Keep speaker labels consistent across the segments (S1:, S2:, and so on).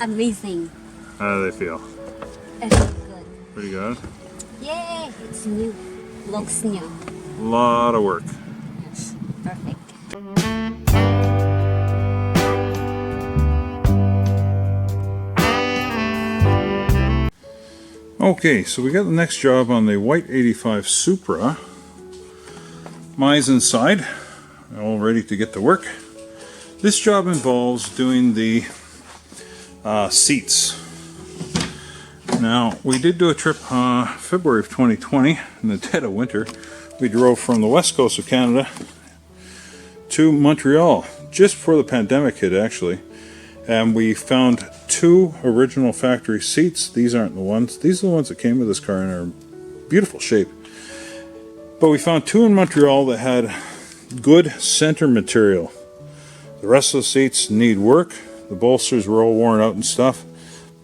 S1: Amazing.
S2: How do they feel?
S1: It's good.
S2: Pretty good?
S1: Yay! It's new. Looks new.
S2: A lot of work.
S1: Yes. Perfect.
S2: Okay, so we got the next job on the white 85 Supra. Mine's inside, all ready to get to work. This job involves doing the seats. Now, we did do a trip February of 2020 in the dead of winter. We drove from the west coast of Canada to Montreal just before the pandemic hit, actually. And we found two original factory seats. These aren't the ones. These are the ones that came with this car and are in beautiful shape. But we found two in Montreal that had good center material. The rest of the seats need work. The bolsters were all worn out and stuff,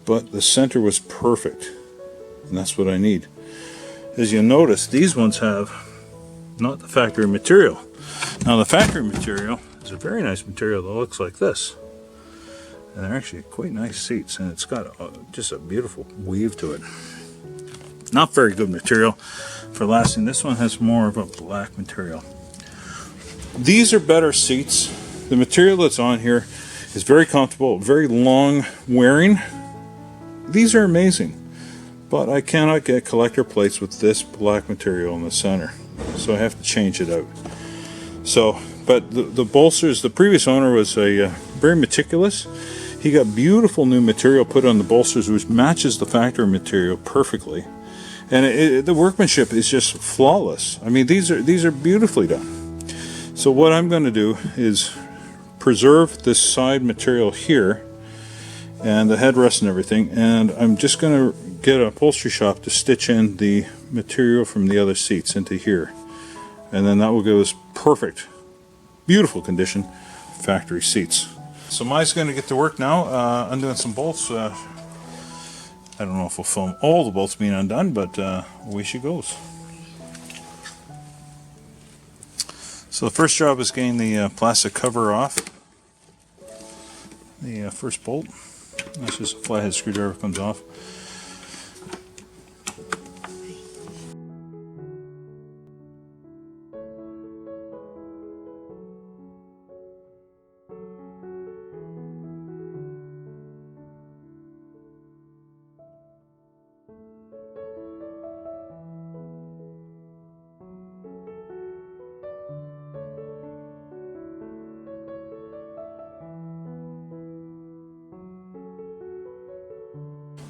S2: but the center was perfect, and that's what I need. As you'll notice, these ones have not the factory material. Now the factory material is a very nice material that looks like this, and they're actually quite nice seats, and it's got just a beautiful weave to it. Not very good material for lasting. This one has more of a black material. These are better seats. The material that's on here is very comfortable, very long wearing. These are amazing, but I cannot get collector plates with this black material in the center, so I have to change it out. So, but the bolsters, the previous owner was very meticulous. He got beautiful new material put on the bolsters, which matches the factory material perfectly, and the workmanship is just flawless. I mean, these are beautifully done. So what I'm going to do is preserve this side material here and the headrest and everything, and I'm just going to get an upholstery shop to stitch in the material from the other seats into here, and then that will give us perfect, beautiful condition factory seats. So Mai's going to get to work now, undoing some bolts. I don't know if we'll film all the bolts being undone, but away she goes. So the first job is getting the plastic cover off the first bolt. That's just a flathead screwdriver comes off.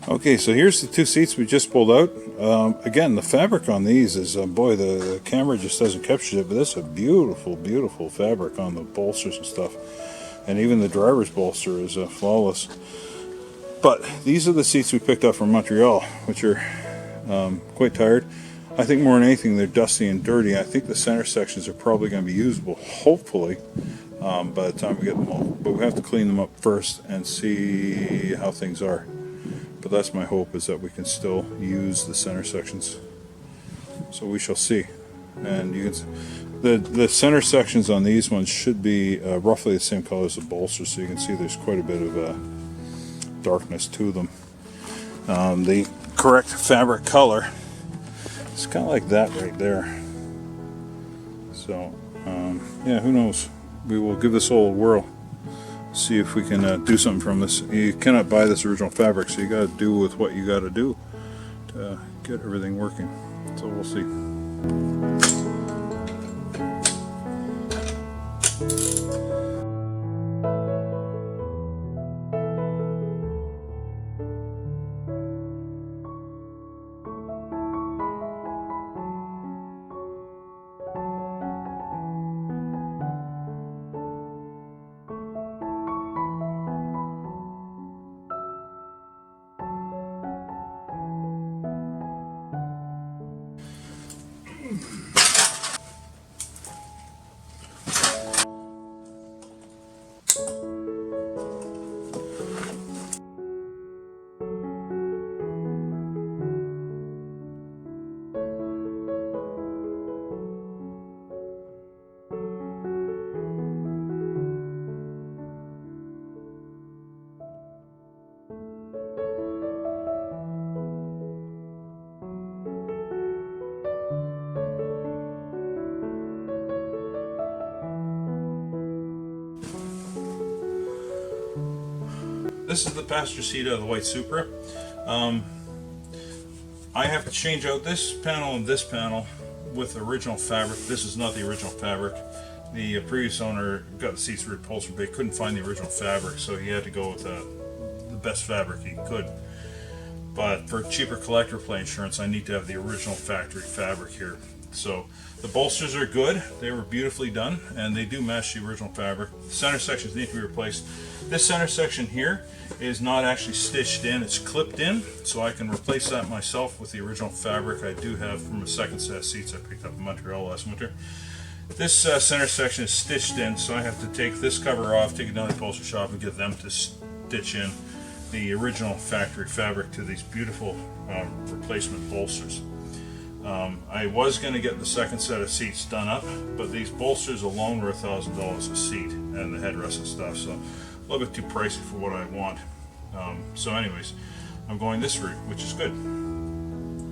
S2: Okay, so here's the two seats we just pulled out. Again, the fabric on these is, boy, the camera just doesn't capture it, but this is a beautiful, beautiful fabric on the bolsters and stuff. And even the driver's bolster is flawless. But these are the seats we picked up from Montreal, which are quite tired. I think more than anything, they're dusty and dirty. I think the center sections are probably going to be usable, hopefully, by the time we get them all. But we have to clean them up first and see how things are. But that's my hope, is that we can still use the center sections. So we shall see. And you can the center sections on these ones should be roughly the same color as the bolsters, so you can see there's quite a bit of darkness to them. The correct fabric color is kind of like that right there. So yeah, who knows? We will give this all a whirl. See if we can do something from this. You cannot buy this original fabric, so you got to do with what you got to do to get everything working. So we'll see. this is the passenger seat of the white Supra. I have to change out this panel and this panel with original fabric. This is not the original fabric. The previous owner got the seats reupholstered, but he couldn't find the original fabric, so he had to go with the best fabric he could. But for cheaper collector plate insurance, I need to have the original factory fabric here. So the bolsters are good. They were beautifully done, and they do match the original fabric. The center sections need to be replaced. This center section here is not actually stitched in, it's clipped in, so I can replace that myself with the original fabric I do have from a second set of seats I picked up in Montreal last winter. This center section is stitched in, so I have to take this cover off, take it down to the upholstery shop, and get them to stitch in the original factory fabric to these beautiful replacement bolsters. I was going to get the second set of seats done up, but these bolsters alone were $1,000 a seat, and the headrest and stuff, so a little bit too pricey for what I want. So anyways, I'm going this route, which is good.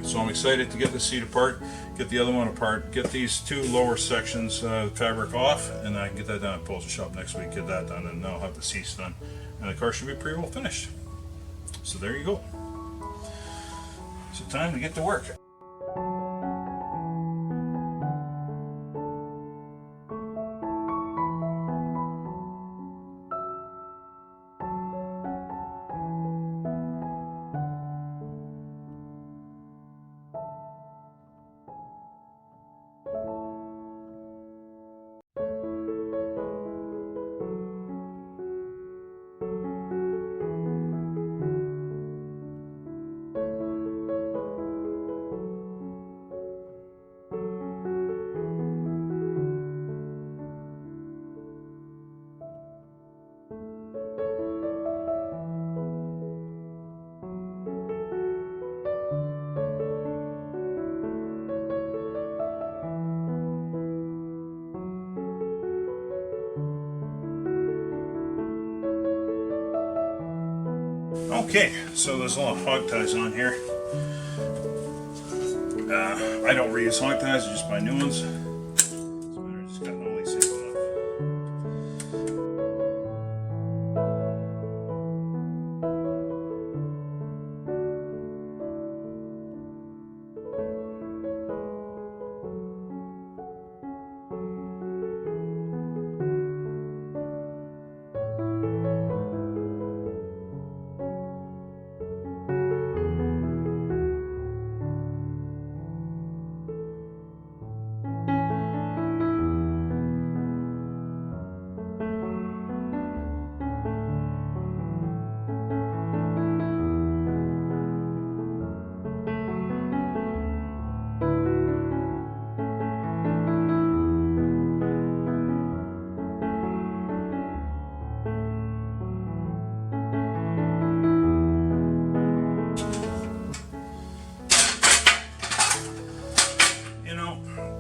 S2: So I'm excited to get the seat apart, get the other one apart, get these two lower sections fabric off, and I can get that done at the upholstery shop next week, get that done, and then I'll have the seats done, and the car should be pretty well finished. So there you go. So time to get to work. Okay, so there's a lot of hog ties on here. I don't reuse hog ties, I just buy new ones. So I just got all these things off.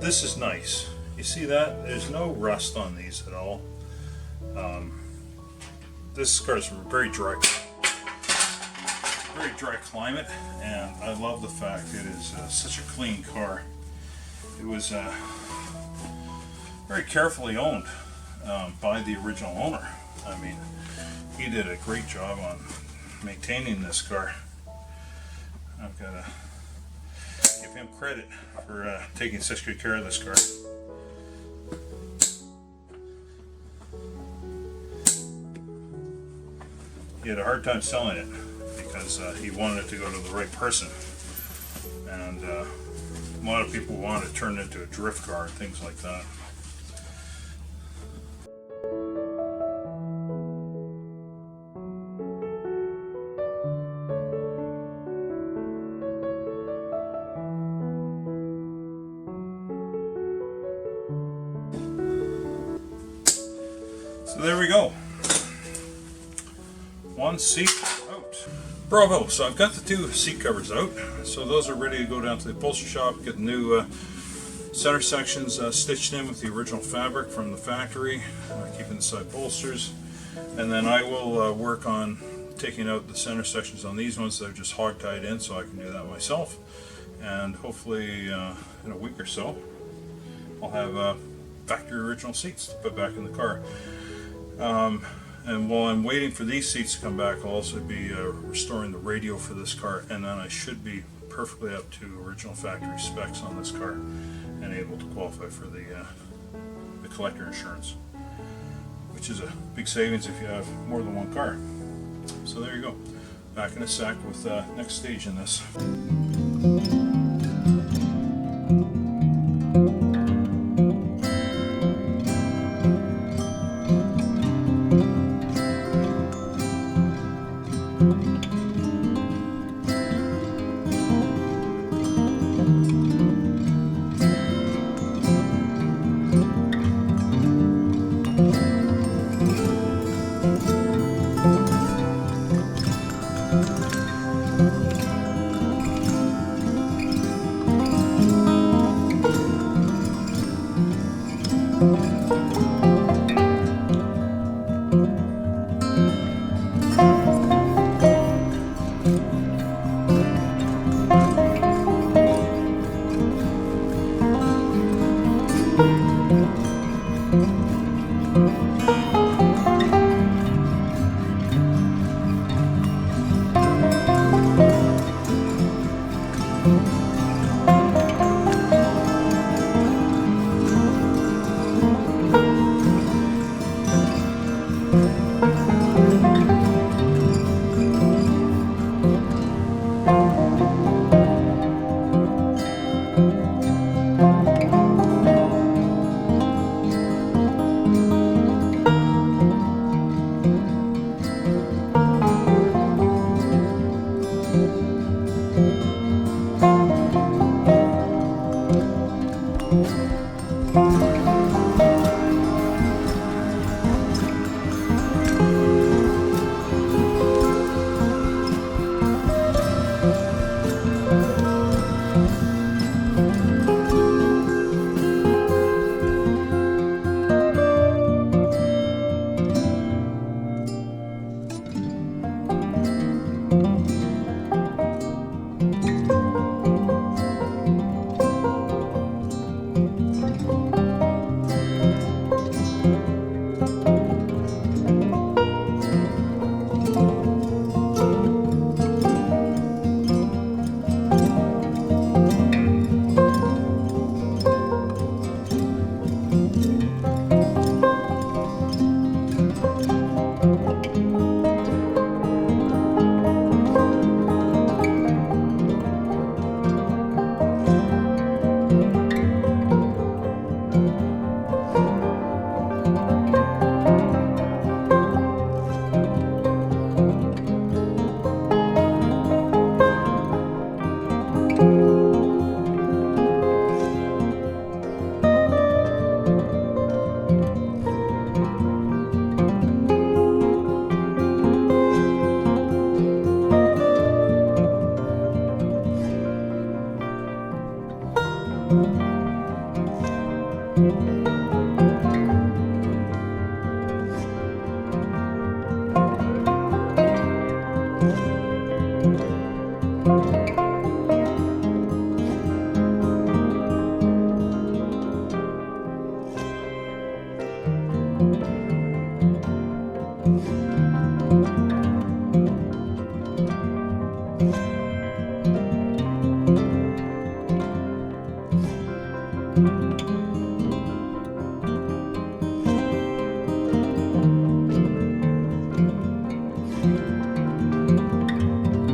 S2: This is nice. You see that? There's no rust on these at all. This car is very dry climate, and I love the fact it is such a clean car. It was very carefully owned by the original owner. I mean, he did a great job on maintaining this car. I've got to give him credit for taking such good care of this car. He had a hard time selling it because he wanted it to go to the right person, and a lot of people wanted to turn it into a drift car and things like that. So there we go. One seat out. Bravo! So I've got the two seat covers out. So those are ready to go down to the upholstery shop, get the new center sections stitched in with the original fabric from the factory, keeping the side bolsters. And then I will work on taking out the center sections on these ones that are just hog tied in, so I can do that myself. And hopefully in a week or so I'll have factory original seats to put back in the car. And while I'm waiting for these seats to come back, I'll also be restoring the radio for this car, and then I should be perfectly up to original factory specs on this car and able to qualify for the collector insurance, which is a big savings if you have more than one car. So there you go. Back in a sec with next stage in this.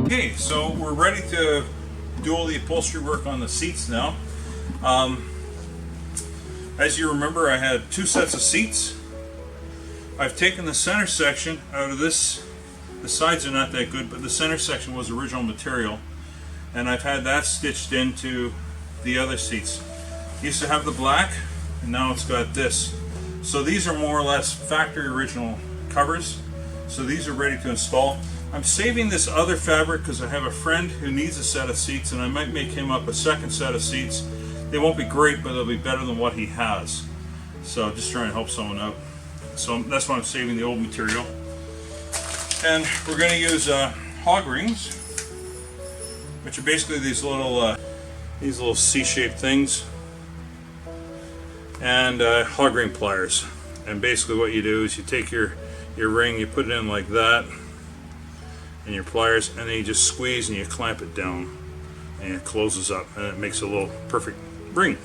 S2: Okay, so we're ready to do all the upholstery work on the seats now. As you remember, I had two sets of seats. I've taken the center section out of this. The sides are not that good, but the center section was original material, and I've had that stitched into the other seats. Used to have the black, and now it's got this. So these are more or less factory original covers. So these are ready to install. I'm saving this other fabric because I have a friend who needs a set of seats, and I might make him up a second set of seats. They won't be great, but they'll be better than what he has. So just trying to help someone out. So that's why I'm saving the old material. And we're going to use hog rings, which are basically these little C-shaped things, and hog ring pliers. And basically what you do is you take your your ring, you put it in like that, and your pliers, and then you just squeeze and you clamp it down, and it closes up, and it makes a little perfect ring.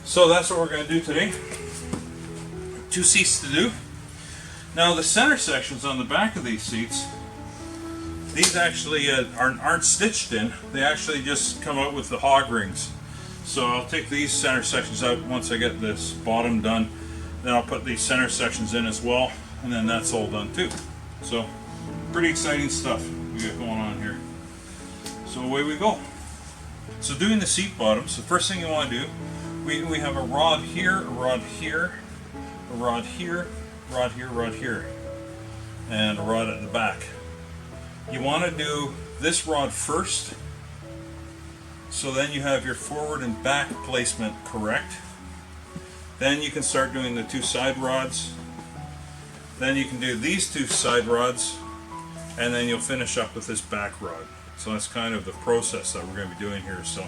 S2: So that's what we're going to do today. 2 seats to do. Now the center sections on the back of these seats, these actually aren't stitched in. They actually just come out with the hog rings. So I'll take these center sections out once I get this bottom done. Then I'll put these center sections in as well, and then that's all done too. So pretty exciting stuff we got going on here. So away we go. So doing the seat bottoms, the first thing you want to do, we have a rod here, a rod here, a rod here, rod here, rod here, and a rod at the back. You want to do this rod first, so then you have your forward and back placement correct. Then you can start doing the 2 side rods. Then you can do these 2 side rods, and then you'll finish up with this back rod. So that's kind of the process that we're going to be doing here. So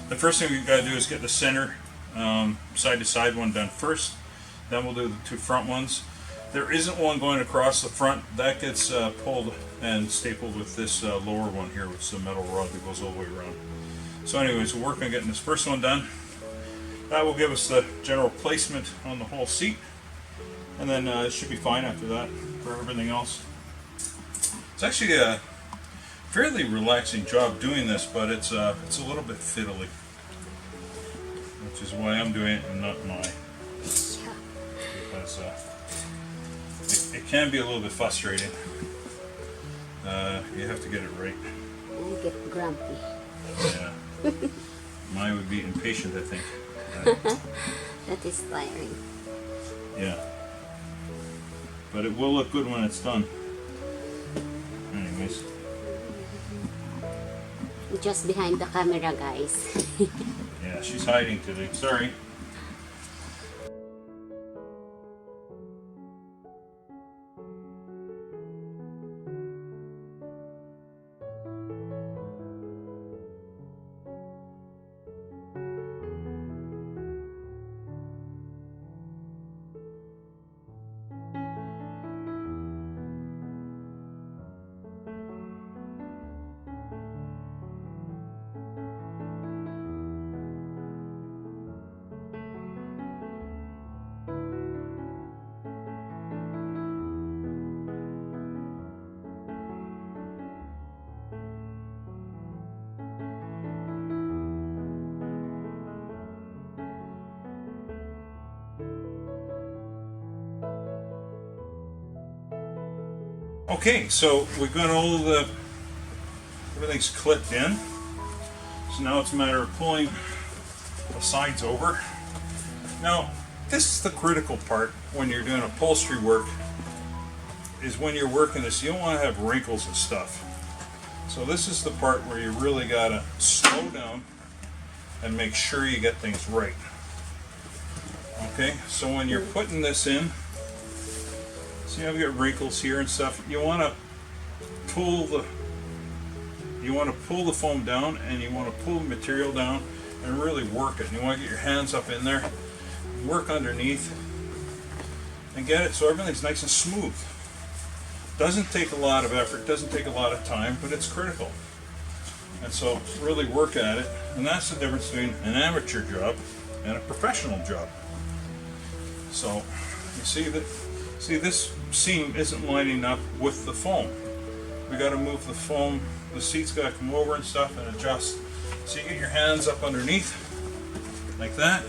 S2: the first thing we've got to do is get the center side to side one done first. Then we'll do the 2 front ones. There isn't one going across the front. That gets pulled and stapled with this lower one here, which is a metal rod that goes all the way around. So anyways, we'll work on getting this first one done. That will give us the general placement on the whole seat. And then it should be fine after that for everything else. It's actually a fairly relaxing job doing this, but it's a little bit fiddly. Which is why I'm doing it and not mine. Because it can be a little bit frustrating. You have to get it right.
S1: You get grumpy.
S2: Yeah. Mine would be impatient, I think.
S1: That is tiring.
S2: Yeah. But it will look good when it's done. Anyways.
S1: Just behind the camera, guys.
S2: Yeah, she's hiding today. Sorry. Okay, so we've got everything's clipped in. So now it's a matter of pulling the sides over. Now, this is the critical part when you're doing upholstery work, is when you're working this, you don't want to have wrinkles and stuff. So this is the part where you really gotta slow down and make sure you get things right. Okay, so when you're putting this in, see, I've got wrinkles here and stuff. You want to pull the foam down, and you want to pull the material down and really work it. And you want to get your hands up in there, work underneath, and get it so everything's nice and smooth. Doesn't take a lot of effort, doesn't take a lot of time, but it's critical. And so really work at it, and that's the difference between an amateur job and a professional job. So you see that. See, this seam isn't lining up with the foam. We got to move the foam, the seat's got to come over and stuff and adjust. So you get your hands up underneath, like that,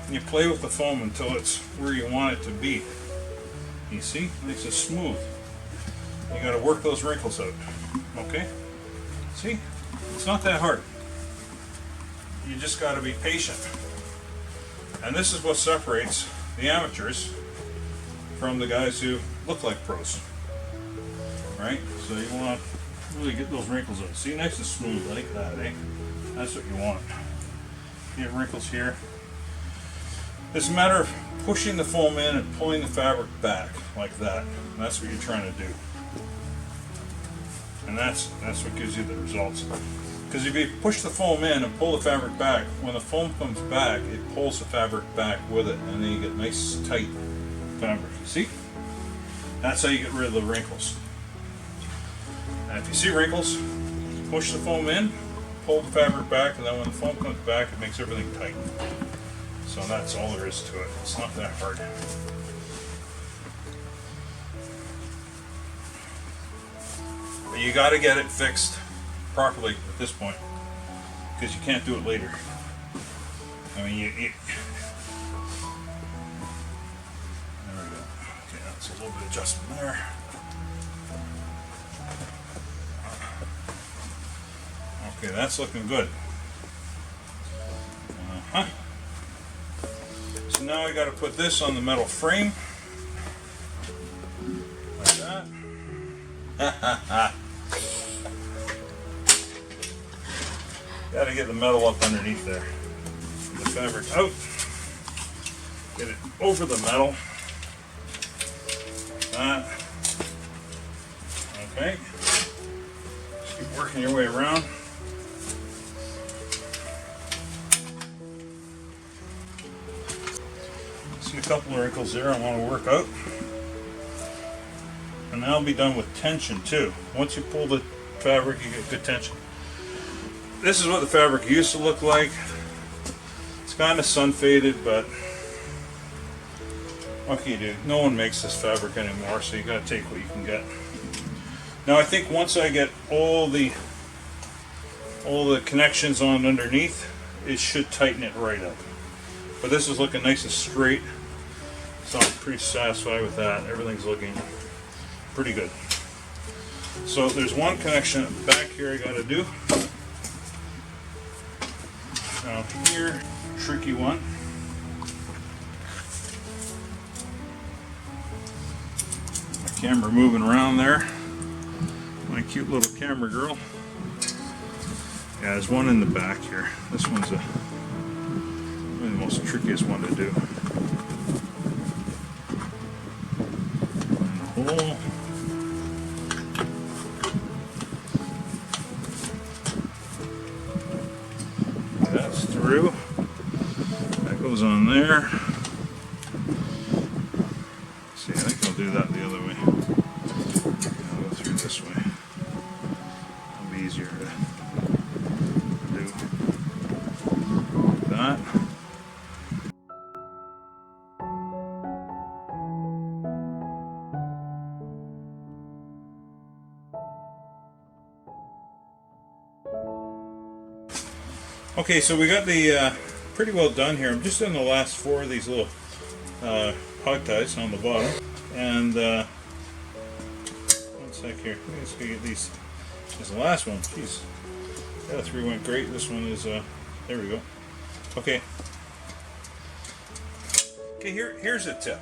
S2: and you play with the foam until it's where you want it to be. You see, nice and smooth. You got to work those wrinkles out, okay? See, it's not that hard. You just got to be patient. And this is what separates the amateurs from the guys who look like pros, right? So you want to really get those wrinkles out. See, nice and smooth like that, eh? That's what you want. You have wrinkles here. It's a matter of pushing the foam in and pulling the fabric back like that. That's what you're trying to do. And that's what gives you the results. Because if you push the foam in and pull the fabric back, when the foam comes back, it pulls the fabric back with it, and then you get nice tight fabric. See? That's how you get rid of the wrinkles. And if you see wrinkles, push the foam in, pull the fabric back, and then when the foam comes back, it makes everything tight. So that's all there is to it. It's not that hard. But you got to get it fixed properly at this point, because you can't do it later. I mean, there we go. Okay, that's a little bit of adjustment there. Okay, that's looking good. So now I got to put this on the metal frame, like that. Got to get the metal up underneath there. Get the fabric out. Get it over the metal. Like that. Okay. Just keep working your way around. See a couple of wrinkles there I want to work out. And that'll be done with tension too. Once you pull the fabric, you get good tension. This is what the fabric used to look like. It's kind of sun faded, but what can you do? No one makes this fabric anymore, so you got to take what you can get. Now I think once I get all the connections on underneath, it should tighten it right up. But this is looking nice and straight, so I'm pretty satisfied with that. Everything's looking pretty good. So there's one connection back here I got to do. Now here, tricky one. My camera moving around there. My cute little camera girl. Yeah, there's one in the back here. This one's the most trickiest one to do. In the hole. That's through. That goes on there. See, I think I'll do that the other way. I'll go through this way. It'll be easier to do that. Okay, so we got the pretty well done here. I'm just in the last four of these little hog ties on the bottom. And one sec here. Let's get these. This is the last one. Jeez. Yeah, three went great. This one is, there we go. Okay. Okay, here's a tip.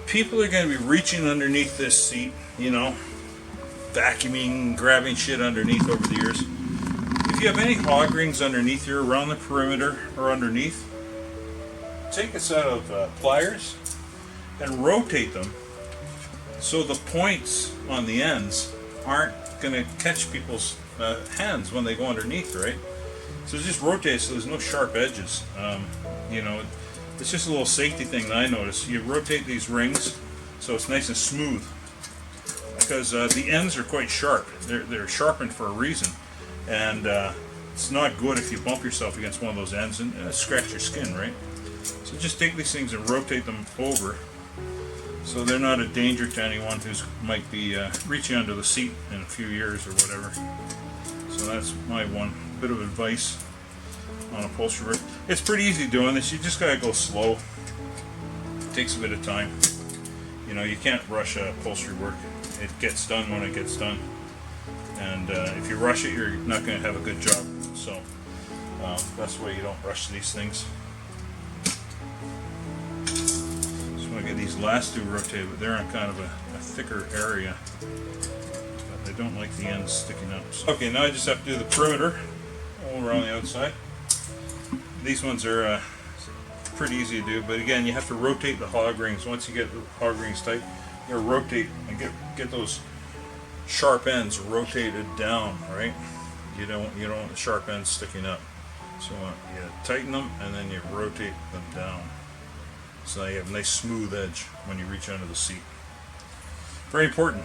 S2: People are going to be reaching underneath this seat, you know, vacuuming, grabbing shit underneath over the years. If you have any hog rings underneath here, around the perimeter or underneath, take a set of pliers and rotate them so the points on the ends aren't going to catch people's hands when they go underneath, right? So just rotate so there's no sharp edges. You know, it's just a little safety thing that I noticed. You rotate these rings so it's nice and smooth, because the ends are quite sharp. They're sharpened for a reason. And it's not good if you bump yourself against one of those ends and scratch your skin, right? So just take these things and rotate them over so they're not a danger to anyone who might be reaching under the seat in a few years or whatever. So that's my one bit of advice on upholstery work. It's pretty easy doing this. You just gotta go slow. It takes a bit of time. You know, you can't rush upholstery work. It gets done when it gets done. And if you rush it, you're not going to have a good job. So that's why you don't rush these things. Just want to get these last two rotated, but they're on kind of a thicker area. But I don't like the ends sticking up. So. Okay, now I just have to do the perimeter all around the outside. These ones are pretty easy to do, but again, you have to rotate the hog rings. Once you get the hog rings tight, you gotta rotate and get those sharp ends rotated down, right? You don't want the sharp ends sticking up. So you tighten them and then you rotate them down. so you have a nice smooth edge when you reach under the seat. Very important.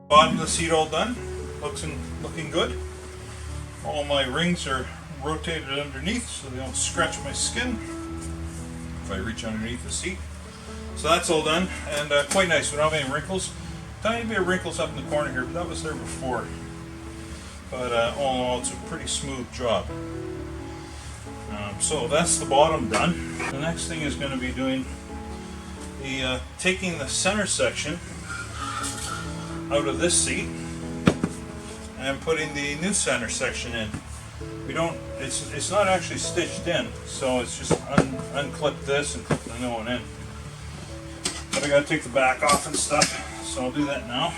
S2: Bottom of the seat all done. Looking good. All my rings are rotated underneath so they don't scratch my skin if I reach underneath the seat. So that's all done, and quite nice. We don't have any wrinkles. Tiny bit of wrinkles up in the corner here, but that was there before. But all in all, it's a pretty smooth job. So that's the bottom done. The next thing is going to be doing the taking the center section out of this seat and putting the new center section in. It's not actually stitched in, so it's just unclip this and clip the new one in. But I gotta take the back off and stuff, so I'll do that now.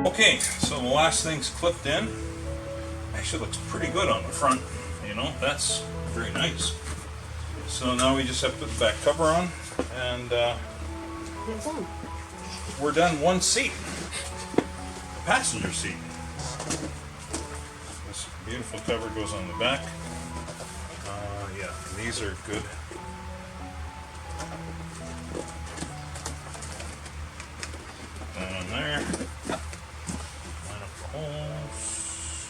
S2: Okay, so the last thing's clipped in. Actually looks pretty good on the front, you know, that's very nice. So now we just have to put the back cover on, and we're done one seat, the passenger seat. This beautiful cover goes on the back. Yeah, these are good. Down there. Line up the holes.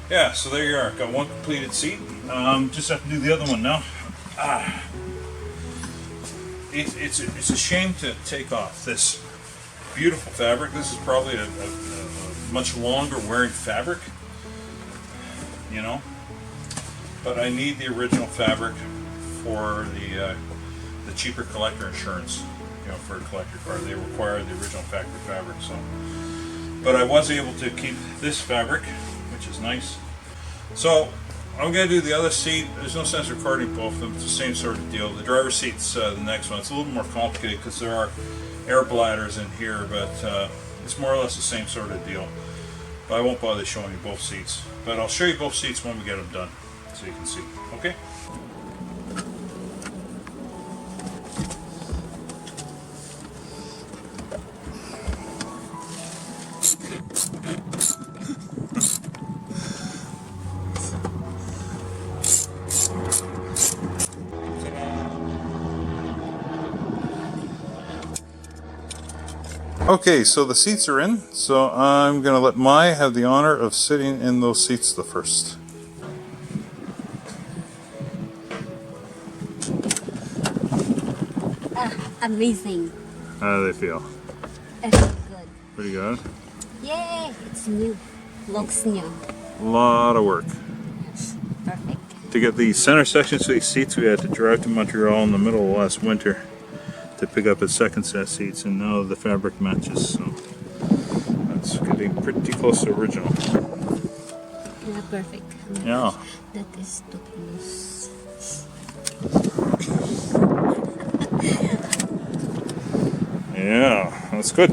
S2: Yeah, so there you are. Got one completed seat. Just have to do the other one now. It's a shame to take off this beautiful fabric. This is probably a much longer wearing fabric, you know. But I need the original fabric for the cheaper collector insurance, you know, for a collector car. They require the original factory fabric. So, but I was able to keep this fabric, which is nice. So I'm going to do the other seat. There's no sense recording both of them. It's the same sort of deal. The driver's seat's the next one. It's a little more complicated because there are air bladders in here, but it's more or less the same sort of deal. But I won't bother showing you both seats. But I'll show you both seats when we get them done, so you can see. Okay? Okay, so the seats are in, so I'm going to let Mai have the honor of sitting in those seats the first.
S1: Amazing.
S2: How do they feel?
S1: It's good.
S2: Pretty good.
S1: Yay! It's new. Looks new.
S2: A lot of work.
S1: Perfect.
S2: To get the center sections of these seats, we had to drive to Montreal in the middle of last winter to pick up a second set of seats, and now the fabric matches, so that's getting pretty close to original.
S1: Yeah, perfect.
S2: Yeah.
S1: That is too close.
S2: Yeah, that's good.